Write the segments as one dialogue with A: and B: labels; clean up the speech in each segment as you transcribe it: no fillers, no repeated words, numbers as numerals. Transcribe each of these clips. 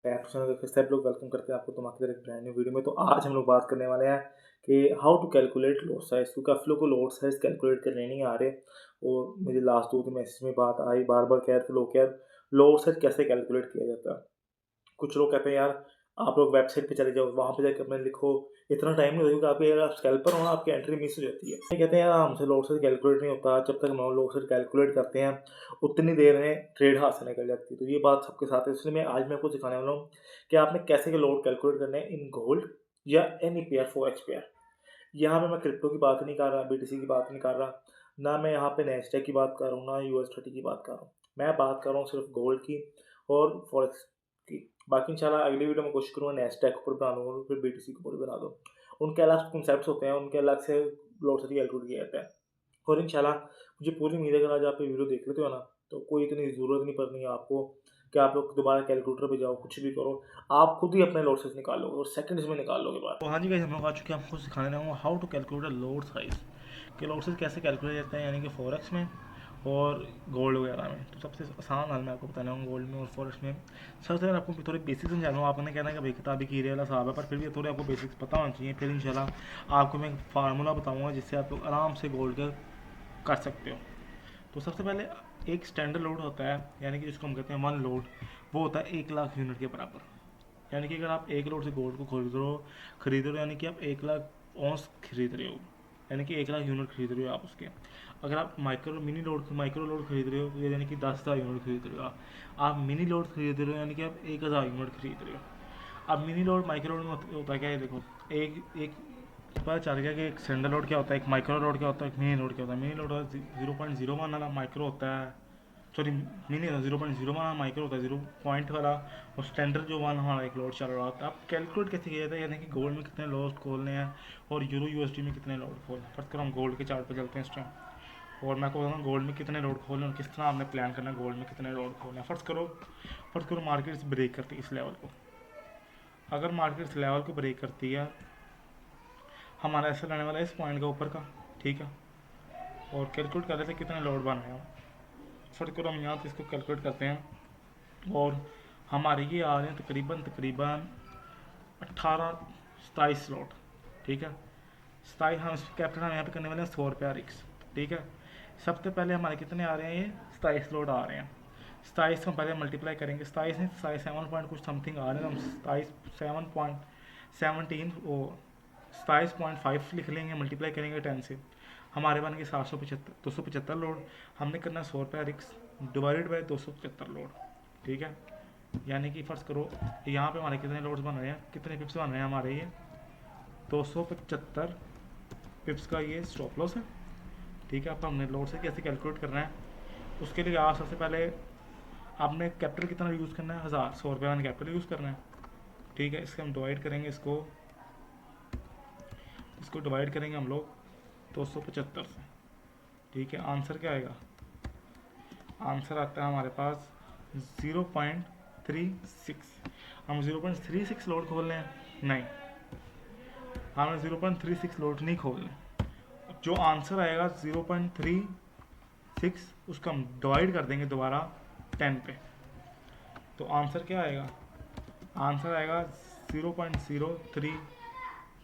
A: Back to channel सब लोग welcome करते हैं आपको धमाकेदार एक ब्रांड न्यू वीडियो में। तो आज हम लोग बात करने वाले हैं कि how to calculate load size, क्योंकि काफ़ी लोग को लोड साइज कैलकुलेट करने नहीं आ रहे। और मुझे लास्ट 2 दिन मैसेज में बात आई, बार बार कह रहे थे लोग, यार लोड साइज कैसे कैलकुलेट किया जाता है। कुछ लोग कहते हैं यार आप लोग वेबसाइट पे चले जाओ, वहाँ पे जाके अपने लिखो, इतना टाइम नहीं लगेगा। आपके अगर आप स्कैल्पर हो ना, आपकी एंट्री मिस हो जाती है। ये कहते हैं यार हमसे लोड साइज कैलकुलेट नहीं होता, जब तक हम लोड साइज कैलकुलेट करते हैं उतनी देर में ट्रेड हाथ से निकल जाती है। तो ये बात सबके साथ है, इसलिए आज मैं आपको सिखाने वाला हूँ कि आपने कैसे लोड कैलकुलेट करना है इन गोल्ड या एनी पेयर फॉरेक्स पेयर। यहाँ पे मैं क्रिप्टो की बात नहीं कर रहा, बीटीसी की बात नहीं कर रहा, ना मैं यहाँ पे नेस्डेक की बात कर रहा हूँ, ना US30 की बात कर रहा हूँ। मैं बात कर रहा हूँ सिर्फ गोल्ड की और फॉरेक्स की। बाकी इंशाल्लाह अगली वीडियो में कोशिश करूँगा नेस्डेक ऊपर बना दूँगा और फिर बीटीसी के ऊपर बना दूँ। उनके अलग कॉन्सेप्ट्स होते हैं, उनके अलग से लोड से कैलकुलेट किया जाता है। और इंशाल्लाह मुझे पूरी उम्मीद है कि आज आप ये वीडियो देख लेते हो ना, तो कोई इतनी ज़रूरत नहीं पड़नी है आपको कि आप लोग दोबारा कैलकुलेटर पे जाओ, कुछ भी करो, आप खुद ही अपने लॉसेस निकाल लोगे और सेकंड्स में निकाल लोगे बाहर। तो हाँ जी गाइस, हम लोग आ चुके हैं आपको सिखाने रहा हूँ how to calculate a load size, कि लोड साइज कैसे कैलकुलेट करते हैं, यानी कि फॉरेक्स में और गोल्ड वगैरह में। तो सबसे आसान हाल मैं आपको बताने हूँ गोल्ड में और फॉरेक्स में। सबसे पहले आपको थोड़ी बेसिक्स समझाना हूँ। आपने कहना है कि भाई किताबी कीरे वाला साहब है, पर फिर भी थोड़े आपको बेसिक्स पता होना चाहिए। फिर इंशाल्लाह आपको मैं फार्मूला बताऊँगा जिससे आप लोग आराम से गोल्ड का कर सकते हो। तो सबसे पहले एक स्टैंडर्ड लोड होता है, यानी कि जिसको हम कहते हैं वन लोड, वो होता है 1 लाख यूनिट के बराबर। यानी कि अगर आप 1 लोड से गोल्ड को खरीद रहे हो यानी कि आप 1 लाख ऑन्स खरीद रहे हो, यानी कि 1 लाख यूनिट खरीद रहे हो आप उसके। अगर आप माइक्रो लोड खरीद रहे हो तो यानी कि 10,000 यूनिट खरीद रहे हो। आप मिनी लोड खरीद रहे हो यानी कि आप 1,000 यूनिट खरीद रहे हो। अब मिनी लोड माइक्रो लोड में होता है क्या है, देखो एक एक पता चल गया कि एक स्टैंडर्ड लोड क्या होता है, एक माइक्रो लोड क्या होता है, एक मिनी लोड क्या होता है। मिनी लोड 0.01 वाला माइक्रो होता है, सॉरी मिनी 0.01 वाला माइक्रो होता है, 0 वाला। और स्टैंडर्ड जो वन हमारा एक लोड चल रहा होता है। अब कैलकुलेट कैसे किया जाता है, यानी कि गोल्ड में कितने लोड खोलने हैं और यूरो USD में कितने लोड खोलने हैं। फर्स्ट करो हम गोल्ड के चार्ट पर चलते हैं इस टाइम, और मैं आपको बताऊँ गोल्ड में कितने लोड खोलने और किस तरह आपने प्लान करना है गोल्ड में कितने लोड खोलने हैं। फर्स्ट करो मार्केट ब्रेक करती है इस लेवल को। अगर मार्केट इस लेवल को ब्रेक करती है, हमारा ऐसा रहने वाला है इस पॉइंट का ऊपर का, ठीक है। और कैलकुलेट कर रहे थे कितने लोड बन रहे हैं। फर्स्ट करो हम यहाँ से इसको कैलकुलेट करते हैं, और हमारे ये आ रहे हैं तकरीबन तकरीबन 27 लोड, ठीक है। 27 हम कैपिटल हम यहाँ पे करने वाले हैं 100 रुपया रिक्स, ठीक है। सबसे पहले हमारे कितने आ रहे हैं, ये 27 लोड आ रहे हैं। 27 को हम पहले मल्टीप्लाई करेंगे, 27 से 7 पॉइंट कुछ समथिंग आ रहे हैं, हम 27.17 वो 27.5 लिख लेंगे, मल्टीप्लाई करेंगे 10 से, हमारे बन गए 275 लोड। हमने करना है 100 रुपया रिक्स डिवाइडेड बाई 275 लोड, ठीक है। यानी कि फर्स्ट करो यहाँ पे हमारे कितने लोड्स बन रहे हैं, कितने पिप्स बन रहे हैं हमारे, ये 275 पिप्स का ये स्टॉप लॉस है, ठीक है। अब हमने लोड से कैसे कैलकुलेट करना है, उसके लिए आप सबसे पहले आपने कैपिटल कितना यूज़ करना है, 1000, 100 रुपये मैंने कैपिटल यूज़ करना है, ठीक है। इसके हम डिवाइड करेंगे, इसको डिवाइड करेंगे हम लोग 275 से, ठीक है। आंसर क्या आएगा, आंसर आता है हमारे पास 0.36। हम 0.36 लोड खोल रहे हैं, नहीं, हमें 0.36 लोड नहीं खोलने। जो आंसर आएगा 0.36 उसका हम डिवाइड कर देंगे दोबारा 10 पे। तो आंसर क्या आएगा, आंसर आएगा 0.03,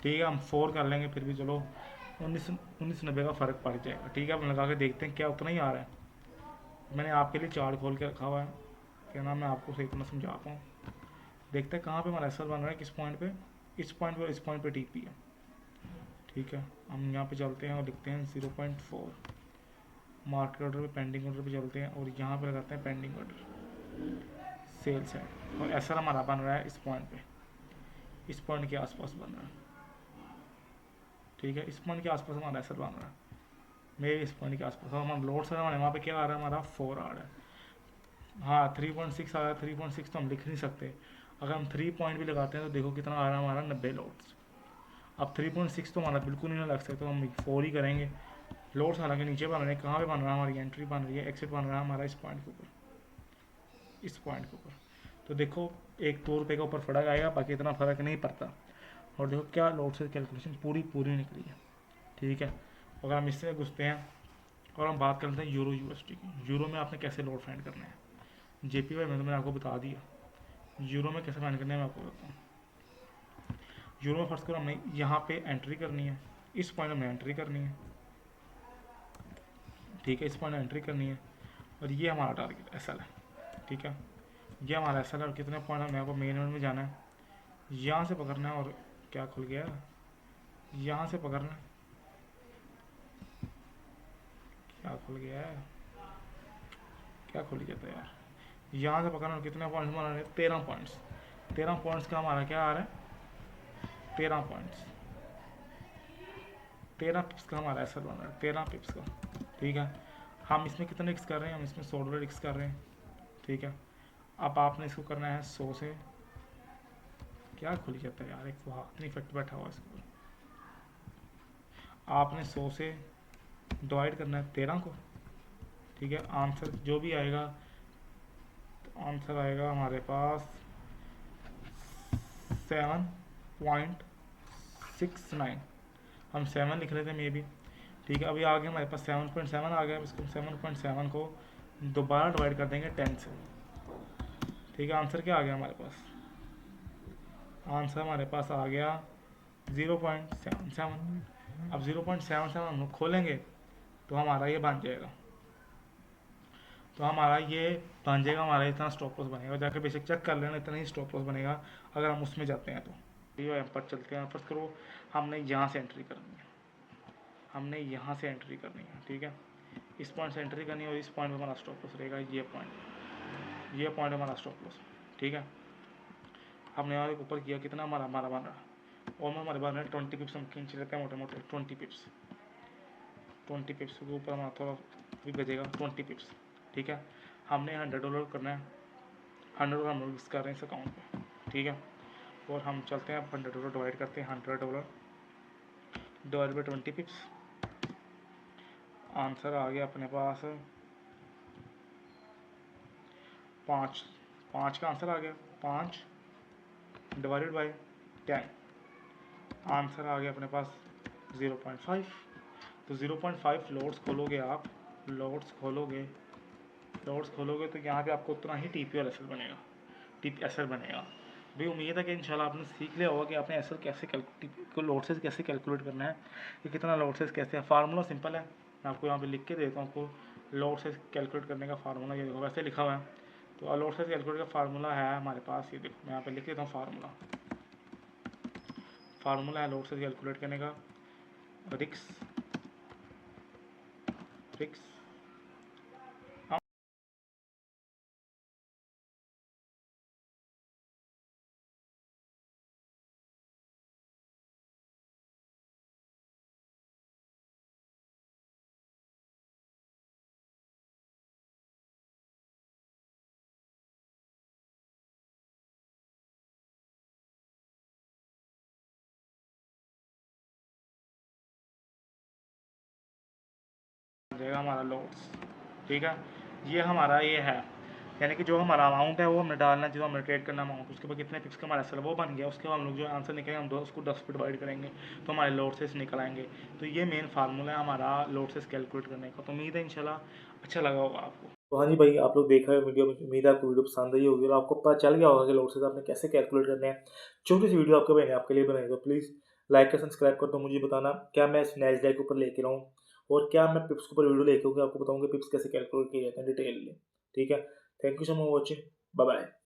A: ठीक है। हम 4 कर लेंगे, फिर भी चलो 1990 का फ़र्क पड़ जाएगा, ठीक है। अब लगा के देखते हैं क्या उतना ही आ रहा है। मैंने आपके लिए चार्ट खोल के रखा हुआ है, क्या नाम मैं आपको सही तरह समझा पाऊँ। देखते हैं कहाँ पे हमारा एसएल बन रहा है, किस पॉइंट पे, इस पॉइंट पे और इस पॉइंट पे टीपी है, ठीक है। हम यहाँ पे चलते हैं और लिखते हैं 0.4, मार्केट ऑर्डर पे पेंडिंग ऑर्डर पे चलते हैं और यहाँ पे लगाते हैं पेंडिंग ऑर्डर सेल्स है, और एसएल हमारा बन रहा है इस पॉइंट पे, इस पॉइंट के आसपास बन रहा है, ठीक है। इस पॉइंट के आसपास हमारा एसएल बन रहा है, मेरे इस पॉइंट के आसपास। हमारा लोड से हमारे वहाँ पे क्या आ रहा है, हमारा 4 आ रहा है। हाँ 3.6 आ रहा है, 3.6 तो हम लिख नहीं सकते। अगर हम 3 पॉइंट भी लगाते हैं तो देखो कितना आ रहा है हमारा, 90 लोड्स। अब 3.6 तो हमारा बिल्कुल नहीं लग सकता, तो हम 4 ही करेंगे। लोड्स हालांकि नीचे बन रहे हैं, कहाँ पे बन रहा है, हमारी एंट्री बन रही है, एक्सिट बन रहा है हमारा इस पॉइंट के ऊपर, इस पॉइंट के ऊपर। तो देखो एक 2 रुपये का ऊपर फ़र्क आएगा, बाकी इतना फ़र्क नहीं पड़ता। और देखो क्या लोड से कैलकुलेशन पूरी निकली है, ठीक है। अगर हम इससे घुसते हैं और हम बात करते हैं यूरो USD की, यूरो में आपने कैसे लोड फाइंड करना है, JPY में तो मैंने आपको बता दिया, यूरो में कैसे फाइंड करना है मैं आपको बताता हूँ। यूरो में फर्स्ट करो हमने यहाँ पे एंट्री करनी है, इस पॉइंट में एंट्री करनी है, ठीक है, इस पॉइंट में एंट्री करनी है, और ये हमारा टारगेट एस एल है, ठीक है, ये हमारा एस एल है। और कितने पॉइंट हमें यहाँ पर मेन में जाना है, यहाँ से पकड़ना है, और क्या खुल गया, यहाँ से पकड़ना है, क्या खुल गया है, क्या खुल गया था यार, यहाँ से पकड़ना। और कितने पॉइंट्स हमारा है, 13 पॉइंट्स, 13 पॉइंट्स का हमारा क्या आ रहा है, 13 पॉइंट्स, 13 पिप्स का हमारा एस एल बन रहा है, 13 पिप्स का, ठीक है। हम इसमें कितने रिक्स कर रहे हैं, हम इसमें $100 रिक्स कर रहे हैं, ठीक है। अब आपने इसको करना है 100 से, क्या खुल जाता है यार, एक वो हाथ नहीं इफेक्ट बैठा हुआ इसको, आपने 100 से डिवाइड करना है 13 को, ठीक है। आंसर जो भी आएगा, तो आंसर आएगा हमारे पास 7.69, हम 7 लिख रहे थे मे बी, ठीक है। अभी आ गया हमारे पास 7.7 आ गया, इसको 7.7 को दोबारा डिवाइड कर देंगे 10 से, ठीक है। आंसर क्या आ गया हमारे पास, आंसर हमारे पास आ गया 0.77। अब 0.77 हम लोग खोलेंगे तो हमारा ये बन जाएगा, तो हमारा ये बन जाएगा, हमारा इतना स्टॉप लॉस बनेगा, जाकर बेसिक चेक कर लेना, इतना ही स्टॉप लॉस बनेगा अगर हम उसमें जाते हैं तो। ये यहाँ पर चलते हैं, फर्स्ट करो हमने यहाँ से एंट्री करनी है, हमने यहाँ से एंट्री करनी है, ठीक है। इस पॉइंट से एंट्री करनी है, और इस पॉइंट पर हमारा स्टॉप लॉस रहेगा, ये पॉइंट हमारा स्टॉप लॉस, ठीक है। हमने यहाँ ऊपर किया, कितना हमारा हमारा बन रहा, और हमारे पास 20 पिप्स हम खींच लेते हैं, मोटे मोटे 20 पिप्स, 20 पिप्स के ऊपर हमारा थोड़ा भी बचेगा 20 पिप्स, ठीक है। हमने $100 करना है, $100 हम रिस्क कर रहे हैं इस अकाउंट पे, ठीक है। और हम चलते हैं, $100 डिवाइड करते हैं, $100 डिवाइड बाई 20 पिप्स, आंसर आ गया अपने पास 5, 5 का आंसर आ गया, 5 डिवाइडेड बाई 10, आंसर आ गया अपने पास 0.5। तो 0.5 लोड्स खोलोगे आप, लोड्स खोलोगे, लोड्स खोलोगे तो यहाँ पे आपको उतना ही टी पी और एस एल बनेगा, टी पी एस एल बनेगा। भाई उम्मीद है कि इंशाल्लाह आपने सीख लिया होगा कि आपने एस एल कैसे को लोडसेस कैसे कैलकुलेट करना है, कि कितना लोडसेस कैसे है। फार्मूला सिंपल है, मैं आपको यहाँ पे लिख के देता हूँ, आपको लोडसेस कैलकुलेट करने का फार्मूला ये देखो वैसे लिखा हुआ है। तो लोडसेस कैलकुलेट का फार्मूला है हमारे पास, ये देखो मैं यहाँ पे लिख देता हूँ फार्मूला, फार्मूला है लोडसेस कैलकुलेट करने का, रिक्स, रिक्स जाएगा हमारा लोड्स, ठीक है। ये हमारा ये है, यानी कि जो हमारा अमाउंट है वो हमने डालना, जो हमने ट्रेड करना अमाउंट, उसके बाद कितने पिक्स का हमारा एसएल वो बन गया, उसके बाद हम लोग जो आंसर निकलेंगे हम उसको 10 पे डिवाइड करेंगे तो हमारे लोडसेस निकल आएंगे। तो ये मेन फार्मूला है हमारा लोडसेस कैलकुलेट करने का। तो उम्मीद है इंशाल्लाह अच्छा लगा होगा आपको। तो हाँ जी भाई, आप लोग देख रहे हो वीडियो में, उम्मीद है आपको वीडियो पसंद आई होगी और आपको पता चल गया होगा कि लोडसेस आपने कैसे कैलकुलेट करने हैं। छोटी सी वीडियो आपके मैंने आपके लिए बनाई, तो प्लीज़ लाइक और सब्सक्राइब कर दो। मुझे बताना क्या मैं इस नैस्डैक के ऊपर लेके रहूँ, और क्या मैं पिप्स के ऊपर वीडियो लेके आऊँ, आपको बताऊँगा पिप्स कैसे कैलकुलेट किए जाते हैं डिटेल में, ठीक है। Thank you so much watching, bye bye.